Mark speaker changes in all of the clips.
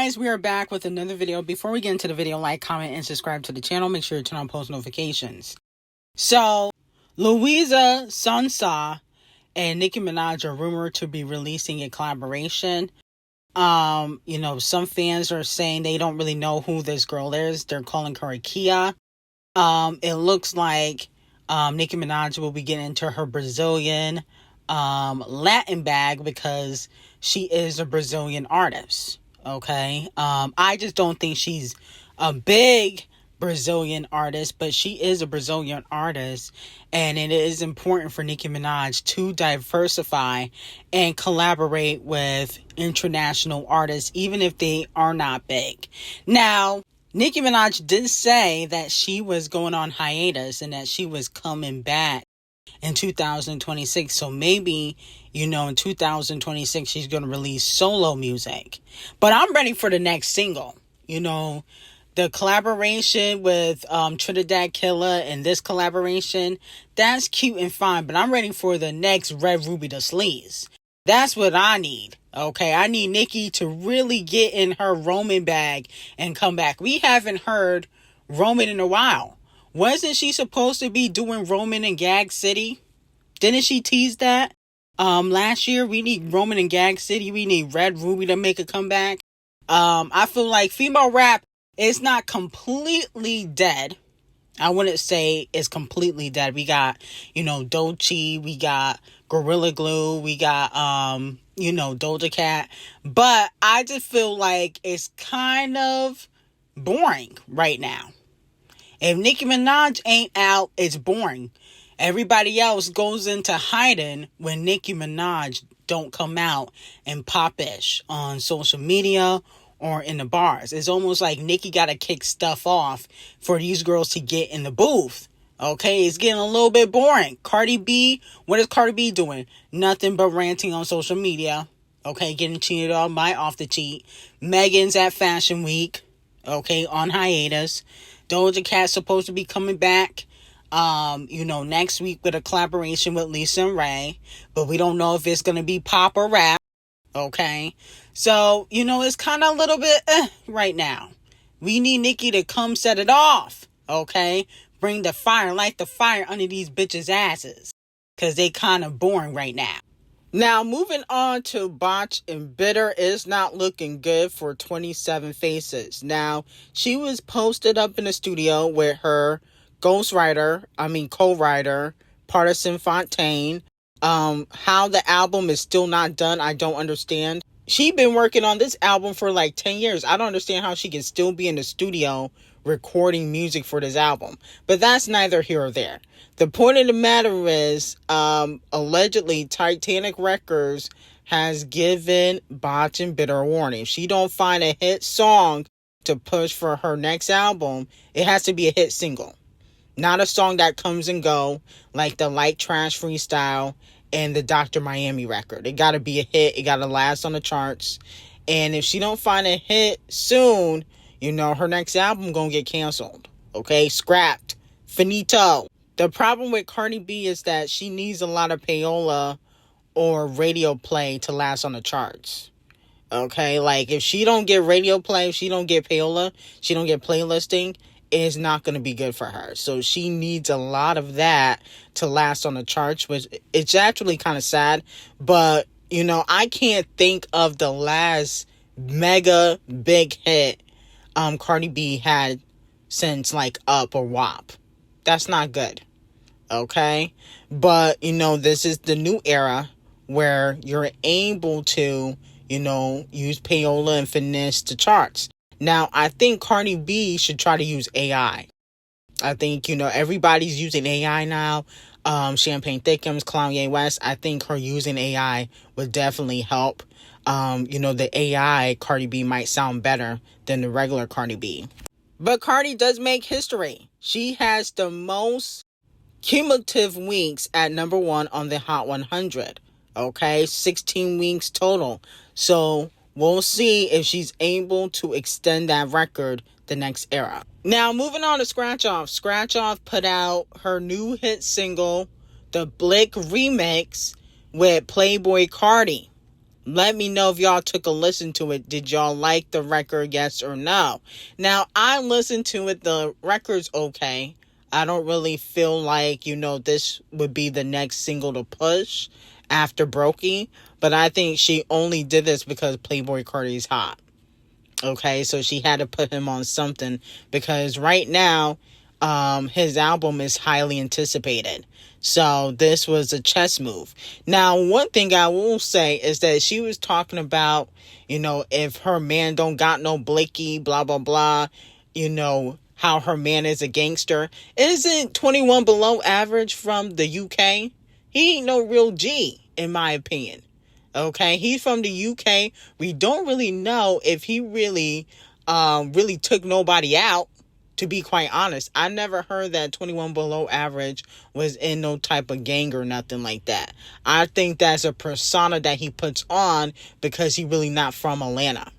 Speaker 1: guys, we are back with another video. Before we get into the video, like, comment, and subscribe to the channel. Make sure to turn on post notifications. So, Louisa Sonsa and Ckiminaj are rumored to be releasing a collaboration. Some fans are saying they don't really know who this girl is. They're calling her Kia. It looks like Ckiminaj will be getting into her Brazilian Latin bag because she is a Brazilian artist. Okay. I just don't think she's a big Brazilian artist, but she is a Brazilian artist, and it is important for Ckiminaj to diversify and collaborate with international artists, even if they are not big. Now, Ckiminaj did say that she was going on hiatus and that she was coming back in 2026. So maybe, in 2026, she's going to release solo music. But I'm ready for the next single. The collaboration with Trinidad Killer and this collaboration, that's cute and fine. But I'm ready for the next Red Ruby the Sleaze. That's what I need. Okay, I need Nicki to really get in her R0MÄN bag and come back. We haven't heard R0MÄN in a while. Wasn't she supposed to be doing R0MÄN in Gag City? Didn't she tease that? Last year, we need R0MÄN in Gag City. We need Red Ruby to make a comeback. I feel like female rap is not completely dead. I wouldn't say it's completely dead. We got, Doechii. We got Gorilla Glue. We got, Doja Cat. But I just feel like it's kind of boring right now. If Nicki Minaj ain't out, it's boring. Everybody else goes into hiding when Nicki Minaj don't come out and pop-ish on social media or in the bars. It's almost like Nicki got to kick stuff off for these girls to get in the booth. Okay, it's getting a little bit boring. Cardi B, what is Cardi B doing? Nothing but ranting on social media. Okay, getting cheated on by Off the Cheat. Megan's at Fashion Week. Okay, on hiatus. Doja Cat's supposed to be coming back, next week with a collaboration with Lisa and Ray. But we don't know if it's going to be pop or rap. Okay. So, it's kind of a little bit right now. We need Nicki to come set it off. Okay. Bring the fire, light the fire under these bitches' asses. Because they kind of boring right now. Now, moving on to Botch and Bitter is not looking good for 27 Faces. Now, she was posted up in the studio with her co-writer, Partisan Fontaine. How the album is still not done, I don't understand. She been working on this album for like 10 years. I don't understand how she can still be in the studio recording music for this album. But that's neither here or there. The point of the matter is, allegedly, Titanic Records has given Botch and Bitter a warning. If she don't find a hit song to push for her next album, it has to be a hit single. Not a song that comes and go, like the Light Trash Freestyle and the Dr. Miami record. It got to be a hit. It got to last on the charts. And if she don't find a hit soon, her next album gonna get canceled. Okay? Scrapped. Finito. The problem with Cardi B is that she needs a lot of payola or radio play to last on the charts. Okay? Like, if she don't get radio play, if she don't get payola, she don't get playlisting, it's not going to be good for her. So she needs a lot of that to last on the charts, which it's actually kind of sad. But, I can't think of the last mega big hit Cardi B had since like Up or WAP. That's not good. Okay? But, this is the new era where you're able to, use payola and finesse the charts. Now, I think Cardi B should try to use AI. I think, everybody's using AI now. Champagne Thickums, Kanye West. I think her using AI would definitely help. The AI Cardi B might sound better than the regular Cardi B. But Cardi does make history. She has the most cumulative weeks at number 1 on the Hot 100. Okay, 16 weeks total. So we'll see if she's able to extend that record the next era. Now, moving on to Scratch Off. Scratch Off put out her new hit single, the Blick Remix, with Playboi Carti. Let me know if y'all took a listen to it. Did y'all like the record, yes or no? Now, I listened to it. The record's okay. I don't really feel like, this would be the next single to push after Brokey. But I think she only did this because Playboi Carti's hot. Okay, so she had to put him on something because right now, his album is highly anticipated. So this was a chess move. Now, one thing I will say is that she was talking about, if her man don't got no blicky, blah, blah, blah, how her man is a gangster. Isn't 21 Below Average from the UK? He ain't no real G, in my opinion. Okay, he's from the UK. We don't really know if he really took nobody out. To be quite honest, I never heard that 21 Below Average was in no type of gang or nothing like that. I think that's a persona that he puts on because he really not from Atlanta.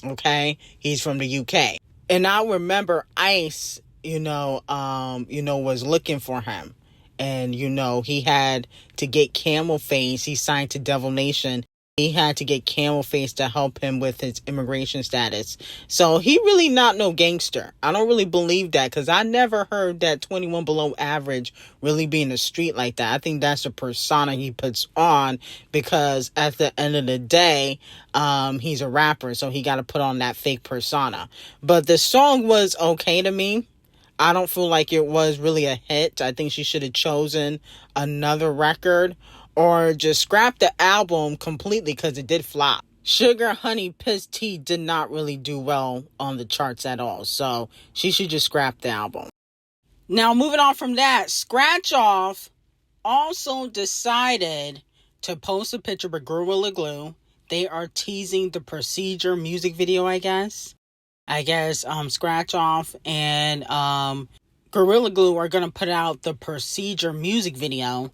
Speaker 1: Okay, he's from the UK. And I remember Ice, was looking for him. And, he had to get Camel Face. He signed to Devil Nation. He had to get Camel Face to help him with his immigration status. So he really not no gangster. I don't really believe that because I never heard that 21 Below Average really be in the street like that. I think that's a persona he puts on because at the end of the day, he's a rapper. So he got to put on that fake persona. But the song was okay to me. I don't feel like it was really a hit. I think she should have chosen another record or just scrap the album completely because it did flop. Sugar Honey Piss Tea did not really do well on the charts at all. So she should just scrap the album. Now, moving on from that, Scratch Off also decided to post a picture with Gorilla Glue. They are teasing the Procedure music video, I guess. Scratch Off and Gorilla Glue are going to put out the Procedure music video.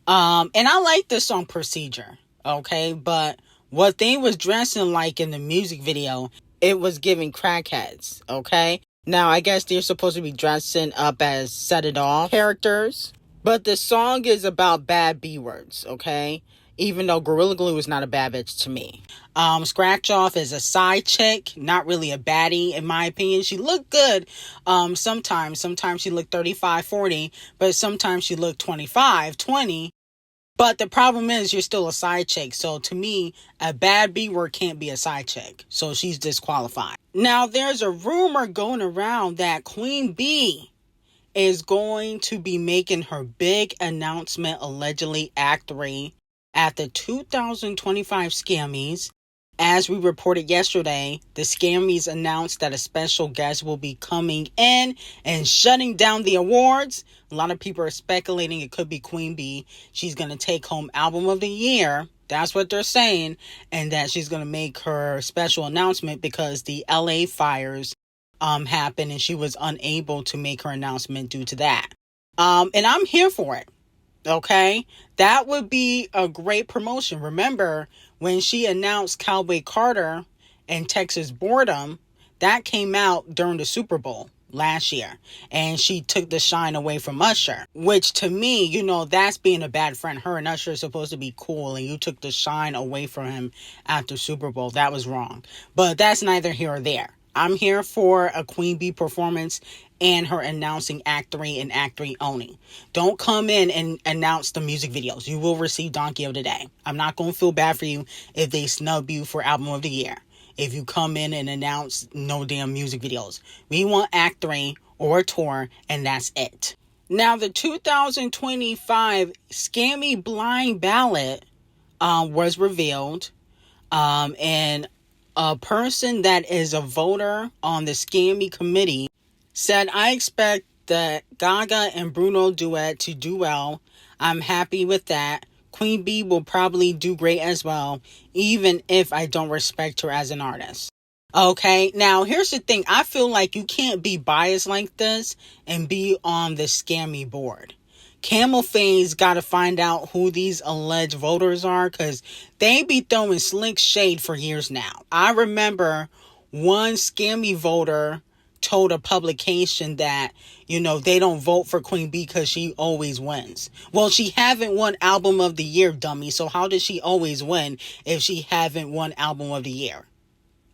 Speaker 1: And I like the song Procedure, okay? But what they was dressing like in the music video, it was giving crackheads, okay? Now, I guess they're supposed to be dressing up as Set It Off characters. But the song is about bad B-words, okay? Even though Gorilla Glue is not a bad bitch to me. Scratch Off is a side chick, not really a baddie, in my opinion. She looked good sometimes. Sometimes she looked 35, 40, but sometimes she looked 25, 20. But the problem is you're still a side chick. So to me, a bad B-word can't be a side chick. So she's disqualified. Now, there's a rumor going around that Queen Bee is going to be making her big announcement, allegedly Act 3, at the 2025 Skimmys. As we reported yesterday, the Skimmys announced that a special guest will be coming in and shutting down the awards. A lot of people are speculating it could be Queen Bee. She's going to take home Album of the Year. That's what they're saying. And that she's going to make her special announcement because the LA fires happened and she was unable to make her announcement due to that. And I'm here for it. Okay, that would be a great promotion. Remember when she announced Cowboy Carter and Texas Boredom, that came out during the Super Bowl last year, and she took the shine away from Usher, which to me, that's being a bad friend. Her and Usher are supposed to be cool, and you took the shine away from him after Super Bowl. That was wrong, but that's neither here or there. I'm here for a Queen Bee performance and her announcing Act 3 and Act 3 only. Don't come in and announce the music videos. You will receive Donkey of the Day. I'm not going to feel bad for you if they snub you for Album of the Year. If you come in and announce no damn music videos. We want Act 3 or a tour, and that's it. Now, the 2025 Scammy Blind Ballot was revealed. And a person that is a voter on the Scammy committee said, I expect the Gaga and Bruno duet to do well. I'm happy with that. Queen Bee will probably do great as well, even if I don't respect her as an artist. Okay, now here's the thing. I feel like you can't be biased like this and be on the Scammy board. Camel Face got to find out who these alleged voters are because they be throwing slick shade for years now. I remember one Scammy voter told a publication that, you know, they don't vote for Queen B because she always wins. Well, she haven't won Album of the Year, dummy. So how does she always win if she haven't won Album of the Year?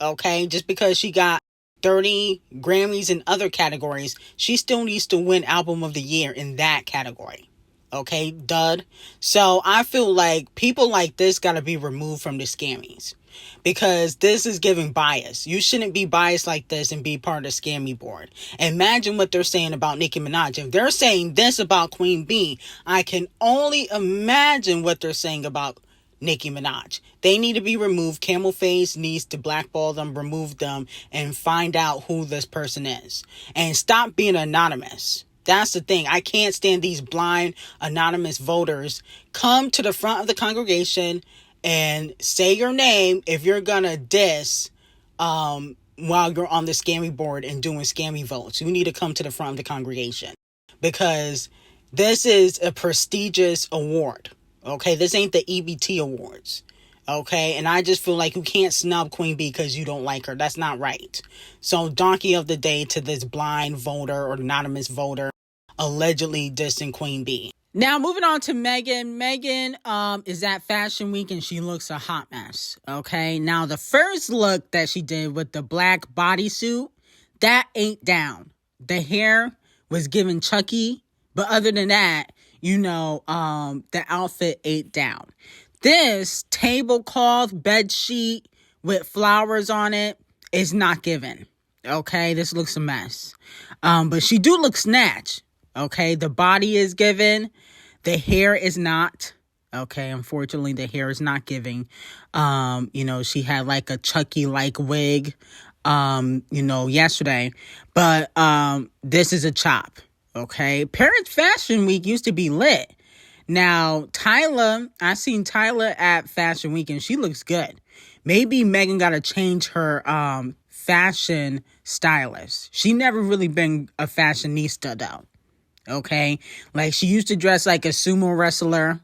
Speaker 1: Okay, just because she got 30 Grammys in other categories, she still needs to win Album of the Year in that category. Okay, dud. So I feel like people like this got to be removed from the scammies, because this is giving bias. You shouldn't be biased like this and be part of the scammy board. Imagine what they're saying about Nicki Minaj. If they're saying this about Queen B, I can only imagine what they're saying about Nicki Minaj. They need to be removed. Camel Face needs to blackball them, remove them, and find out who this person is. And stop being anonymous. That's the thing. I can't stand these blind, anonymous voters. Come to the front of the congregation and say your name if you're gonna diss while you're on the scammy board and doing scammy votes. You need to come to the front of the congregation, because this is a prestigious award. Okay, this ain't the EBT Awards. Okay, and I just feel like you can't snub Queen B because you don't like her. That's not right. So, donkey of the day to this blind voter or anonymous voter allegedly dissing Queen B. Now, moving on to Megan. Megan is at Fashion Week and she looks a hot mess. Okay, now the first look that she did with the black bodysuit, that ain't down. The hair was giving Chucky, but other than that, you know, the outfit ain't down. This tablecloth bed sheet with flowers on it is not given. Okay, this looks a mess. But she do look snatched. Okay, the body is given. The hair is not. Okay, unfortunately, the hair is not giving. You know, she had like a Chucky-like wig, you know, yesterday. But this is a chop. Okay, Paris Fashion Week used to be lit. Now, Tyla, I seen Tyla at Fashion Week and she looks good. Maybe Megan got to change her fashion stylist. She never really been a fashionista though. Okay, like she used to dress like a sumo wrestler.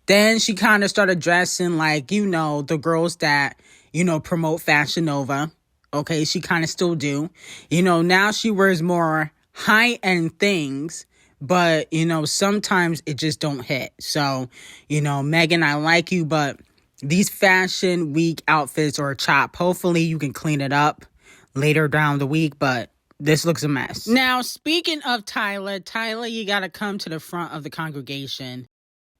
Speaker 1: Then she kind of started dressing like, you know, the girls that, you know, promote Fashion Nova. Okay, she kind of still do. You know, now she wears more high-end things, but, you know, sometimes it just don't hit. So, you know, Megan, I like you, but these Fashion Week outfits are a chop. Hopefully you can clean it up later down the week, but this looks a mess. Now, speaking of Tyla, you got to come to the front of the congregation.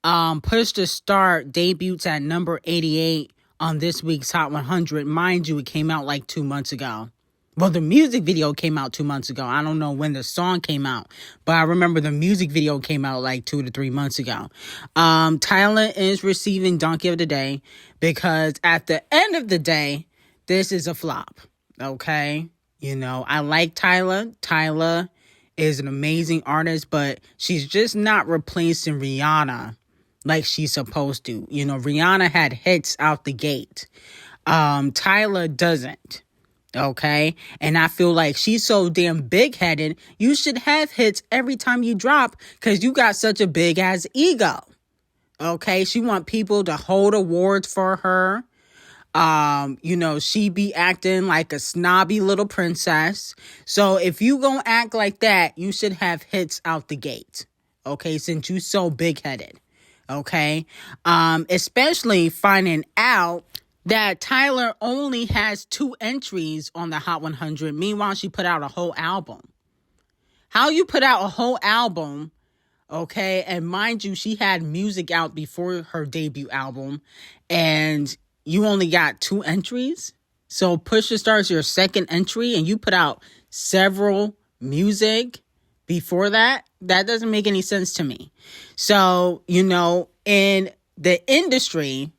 Speaker 1: Push to Start debuts at number 88 on this week's Hot 100. Mind you, it came out like 2 months ago. Well, the music video came out 2 months ago. I don't know when the song came out, but I remember the music video came out like 2 to 3 months ago. Tyla is receiving Donkey of the Day because at the end of the day, this is a flop. Okay? You know, I like Tyla. Tyla is an amazing artist, but she's just not replacing Rihanna like she's supposed to. You know, Rihanna had hits out the gate. Tyla doesn't. Okay? And I feel like she's so damn big-headed, you should have hits every time you drop because you got such a big-ass ego. Okay? She want people to hold awards for her. You know, she be acting like a snobby little princess. So if you gonna act like that, you should have hits out the gate. Okay, since you so big-headed. Okay? Especially finding out that Tyla only has 2 entries on the Hot 100. Meanwhile, she put out a whole album. How you put out a whole album, okay? And mind you, she had music out before her debut album, and you only got 2 entries? So Push to Start's your second entry, and you put out several music before that? That doesn't make any sense to me. So, you know, in the industry,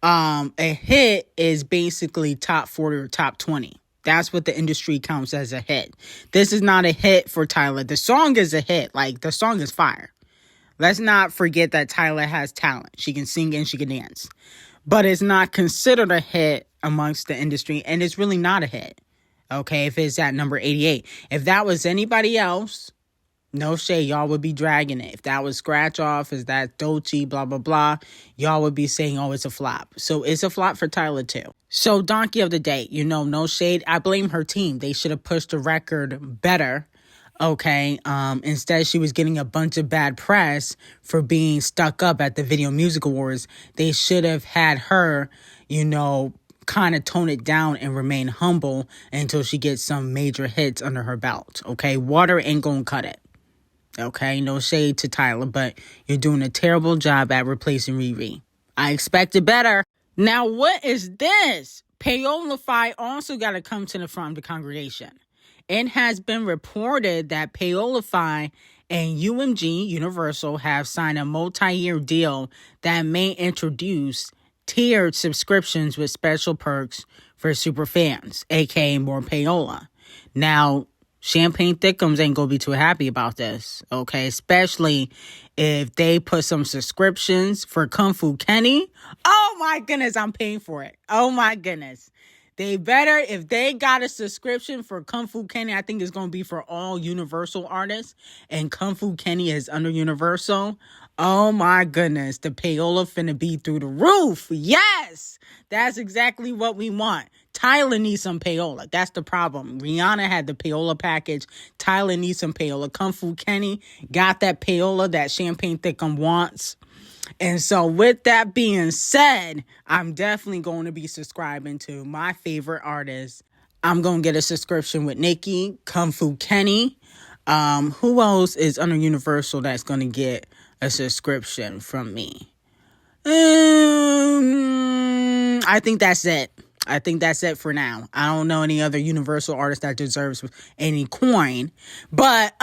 Speaker 1: a hit is basically top 40 or top 20. That's what the industry counts as a hit. This is not a hit for Tyla. The song is a hit. Like, the song is fire. Let's not forget that Tyla has talent. She can sing and she can dance. But it's not considered a hit amongst the industry, and it's really not a hit. Okay, if it's at number 88. If that was anybody else, No shade, y'all would be dragging it. If that was scratch off, is that Dolce, blah, blah, blah, y'all would be saying, oh, it's a flop. So it's a flop for Tyler too. So donkey of the day, no shade. I blame her team. They should have pushed the record better. Okay. Instead, she was getting a bunch of bad press for being stuck up at the Video Music Awards. They should have had her, kind of tone it down and remain humble until she gets some major hits under her belt. Okay. Water ain't gonna cut it. Okay, no shade to Tyler, but you're doing a terrible job at replacing Riri. I expected better. Now, what is this? Payola also got to come to the front of the congregation. It has been reported that Payola and UMG, Universal, have signed a multi-year deal that may introduce tiered subscriptions with special perks for super fans, aka more Payola. Now, Champagne Thickums ain't gonna be too happy about this, okay? Especially if they put some subscriptions for Kung Fu Kenny. Oh my goodness, I'm paying for it. Oh my goodness. They better, if they got a subscription for Kung Fu Kenny, I think it's gonna be for all Universal artists, and Kung Fu Kenny is under Universal. Oh my goodness, the payola finna be through the roof. Yes, that's exactly what we want. Tyler needs some payola. That's the problem. Rihanna had the payola package. Tyler needs some payola. Kung Fu Kenny got that payola that Champagne Thickum wants. And so with that being said, I'm definitely going to be subscribing to my favorite artists. I'm going to get a subscription with Nicki, Kung Fu Kenny. Who else is under Universal that's going to get a subscription from me? I think that's it. I think that's it for now. I don't know any other Universal artist that deserves any coin. But,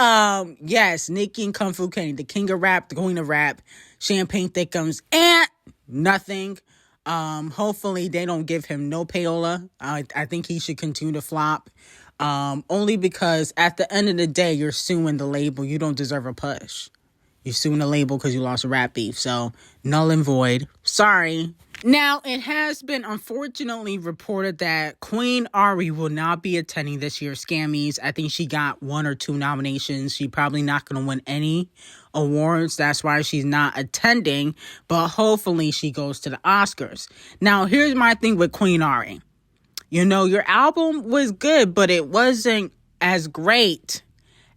Speaker 1: yes, Nicki and Kung Fu Kenny, the king of rap, the queen of rap, Champagne Thickums, and nothing. Hopefully they don't give him no payola. I think he should continue to flop. Only because at the end of the day, you're suing the label. You don't deserve a push. You're suing the label because you lost a rap beef. So, null and void. Sorry. Now, it has been unfortunately reported that Queen Ari will not be attending this year's Scammies. I think she got 1 or 2 nominations. She's probably not going to win any awards. That's why she's not attending. But hopefully she goes to the Oscars. Now, here's my thing with Queen Ari. Your album was good, but it wasn't as great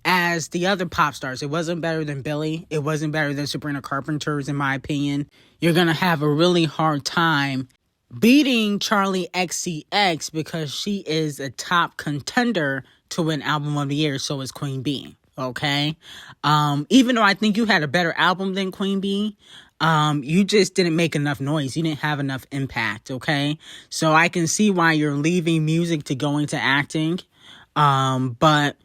Speaker 1: as the other pop stars. It wasn't better than Billie. It wasn't better than Sabrina Carpenter's, in my opinion. You're going to have a really hard time beating Charlie XCX because she is a top contender to win Album of the Year. So is Queen Bee. Okay? Even though I think you had a better album than Queen Bee, you just didn't make enough noise. You didn't have enough impact. Okay? So I can see why you're leaving music to go into acting. But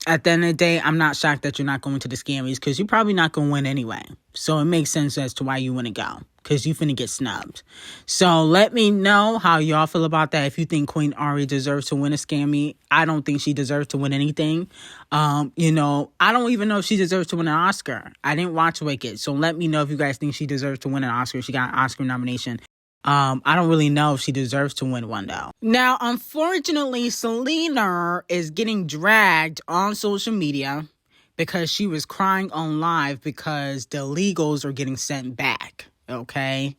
Speaker 1: at the end of the day, I'm not shocked that you're not going to the Scammies because you're probably not going to win anyway. So it makes sense as to why you want to go because you finna get snubbed. So let me know how y'all feel about that. If you think Queen Ari deserves to win a Scammy, I don't think she deserves to win anything. I don't even know if she deserves to win an Oscar. I didn't watch Wicked. So let me know if you guys think she deserves to win an Oscar. She got an Oscar nomination. I don't really know if she deserves to win one, though. Now, unfortunately, Selena is getting dragged on social media because she was crying on live because the illegals are getting sent back, okay?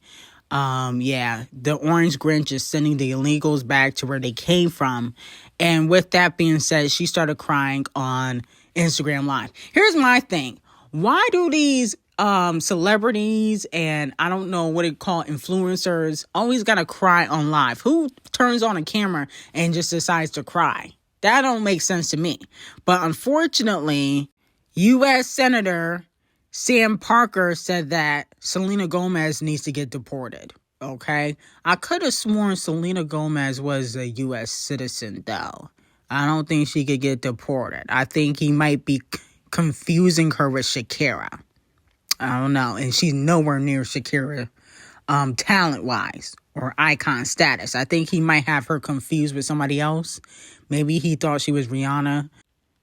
Speaker 1: The Orange Grinch is sending the illegals back to where they came from. And with that being said, she started crying on Instagram Live. Here's my thing. Why do these celebrities and I don't know what it called influencers always gotta cry on live? Who turns on a camera and just decides to cry? That don't make sense to me. But unfortunately, U.S. Senator Sam Parker said that Selena Gomez needs to get deported. Okay? I could have sworn Selena Gomez was a U.S. citizen, though. I don't think she could get deported. I think he might be confusing her with Shakira. I don't know. And she's nowhere near Shakira talent-wise or icon status. I think he might have her confused with somebody else. Maybe he thought she was Rihanna.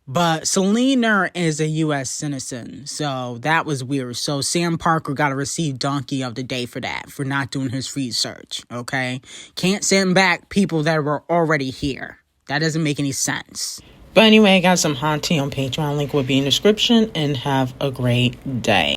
Speaker 1: But Selena is a U.S. citizen, so that was weird. So Sam Parker got to receive Donkey of the Day for that, for not doing his research, okay? Can't send back people that were already here. That doesn't make any sense. But anyway, I got some hot tea on Patreon. Link will be in the description, and have a great day.